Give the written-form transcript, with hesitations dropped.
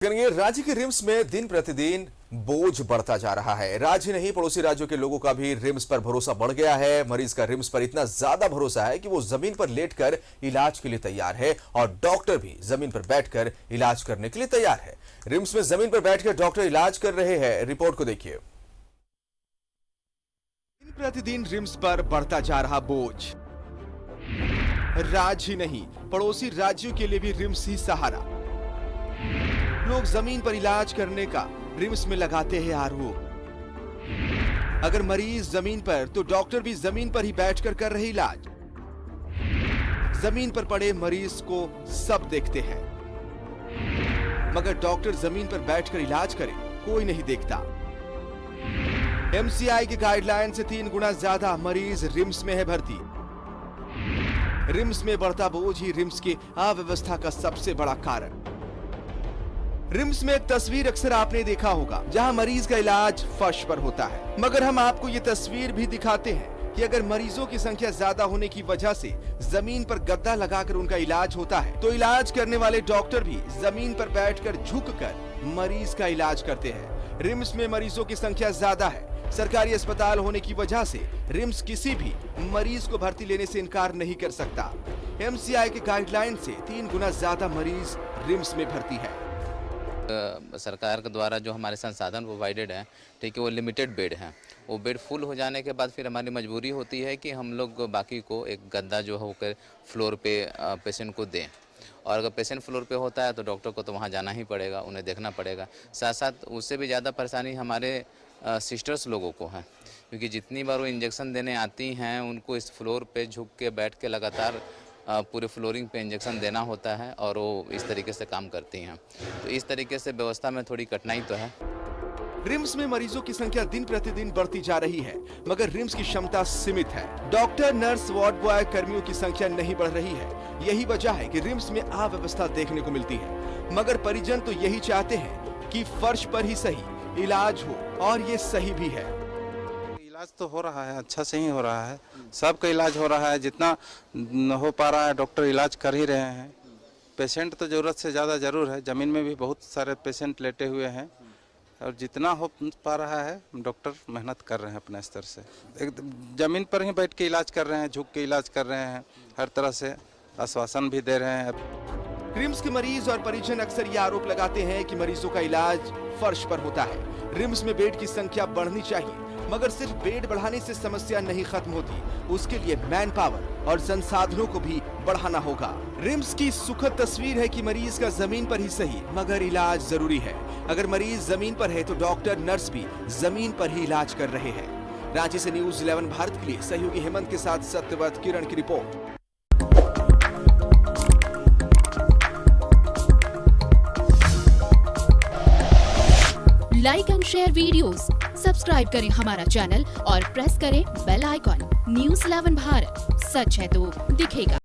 राज्य के रिम्स में दिन प्रतिदिन बोझ बढ़ता जा रहा है। राज्य नहीं, पड़ोसी राज्यों के लोगों का भी रिम्स पर भरोसा बढ़ गया है। मरीज का रिम्स पर इतना ज्यादा भरोसा है कि वो जमीन पर लेटकर इलाज के लिए तैयार है और डॉक्टर भी जमीन पर बैठकर इलाज करने के लिए तैयार है। रिम्स में जमीन पर बैठकर डॉक्टर इलाज कर रहे हैं। रिपोर्ट को देखिए। दिन प्रतिदिन रिम्स पर बढ़ता जा रहा बोझ। राज्य नहीं, पड़ोसी राज्यों के लिए भी रिम्स ही सहारा। लोग जमीन पर इलाज करने का रिम्स में लगाते हैं आरोप। अगर मरीज जमीन पर तो डॉक्टर भी जमीन पर ही बैठकर कर रहे इलाज। जमीन पर पड़े मरीज को सब देखते हैं, मगर डॉक्टर जमीन पर बैठकर इलाज करे कोई नहीं देखता। एमसीआई के गाइडलाइन से 3 गुना ज्यादा मरीज रिम्स में है भर्ती। रिम्स में बढ़ता बोझ ही रिम्स की अव्यवस्था का सबसे बड़ा कारण। रिम्स में एक तस्वीर अक्सर आपने देखा होगा, जहां मरीज का इलाज फर्श पर होता है, मगर हम आपको ये तस्वीर भी दिखाते हैं कि अगर मरीजों की संख्या ज्यादा होने की वजह से जमीन पर गद्दा लगाकर उनका इलाज होता है, तो इलाज करने वाले डॉक्टर भी जमीन पर बैठकर झुककर मरीज का इलाज करते हैं। रिम्स में मरीजों की संख्या ज्यादा है। सरकारी अस्पताल होने की वजह से रिम्स किसी भी मरीज को भर्ती लेने से इनकार नहीं कर सकता। एमसीआई के गाइडलाइन से 3 गुना ज्यादा मरीज रिम्स में भर्ती है। सरकार के द्वारा जो हमारे संसाधन प्रोवाइडेड हैं, ठीक है, वो लिमिटेड बेड हैं। वो बेड फुल हो जाने के बाद फिर हमारी मजबूरी होती है कि हम लोग बाकी को एक गद्दा जो होकर फ्लोर पे पेशेंट को दें। और अगर पेशेंट फ्लोर पे होता है तो डॉक्टर को तो वहाँ जाना ही पड़ेगा, उन्हें देखना पड़ेगा। साथ साथ उससे भी ज़्यादा परेशानी हमारे सिस्टर्स लोगों को है, क्योंकि जितनी बार वो इंजेक्शन देने आती हैं उनको इस फ्लोर पे झुक के बैठ के लगातार पूरे फ्लोरिंग पे इंजेक्शन देना होता है और वो इस तरीके से काम करती हैं। तो इस तरीके से व्यवस्था में थोड़ी कठिनाई तो है। रिम्स में मरीजों की संख्या दिन प्रतिदिन बढ़ती जा रही है, मगर रिम्स की क्षमता सीमित है। डॉक्टर, नर्स, वार्ड बॉय, कर्मियों की संख्या नहीं बढ़ रही है। यही वजह है कि रिम्स में अव्यवस्था देखने को मिलती है, मगर परिजन तो यही चाहते हैं कि फर्श पर ही सही इलाज हो, और ये सही भी है। इलाज तो हो रहा है, अच्छा से ही हो रहा है, सबका इलाज हो रहा है। जितना हो पा रहा है डॉक्टर इलाज कर ही रहे हैं। पेशेंट तो ज़रूरत से ज़्यादा ज़रूर है। ज़मीन में भी बहुत सारे पेशेंट लेटे हुए हैं और जितना हो पा रहा है डॉक्टर मेहनत कर रहे हैं अपने स्तर से। एक ज़मीन पर ही बैठ के इलाज कर रहे हैं, झुक के इलाज कर रहे हैं, हर तरह से आश्वासन भी दे रहे हैं। रिम्स के मरीज और परिजन अक्सर ये आरोप लगाते हैं कि मरीजों का इलाज फर्श पर होता है। रिम्स में बेड की संख्या बढ़नी चाहिए, मगर सिर्फ बेड बढ़ाने से समस्या नहीं खत्म होती। उसके लिए मैन पावर और संसाधनों को भी बढ़ाना होगा। रिम्स की सुखद तस्वीर है कि मरीज का जमीन पर ही सही, मगर इलाज जरूरी है। अगर मरीज जमीन पर है तो डॉक्टर, नर्स भी जमीन पर ही इलाज कर रहे हैं। रांची से न्यूज़ 11 भारत के लिए सहयोगी हेमंत के साथ सत्यव्रत किरण की report. Like and share videos, subscribe करें हमारा चैनल और प्रेस करें बेल आइकॉन। न्यूज़ 11 भारत, सच है तो दिखेगा।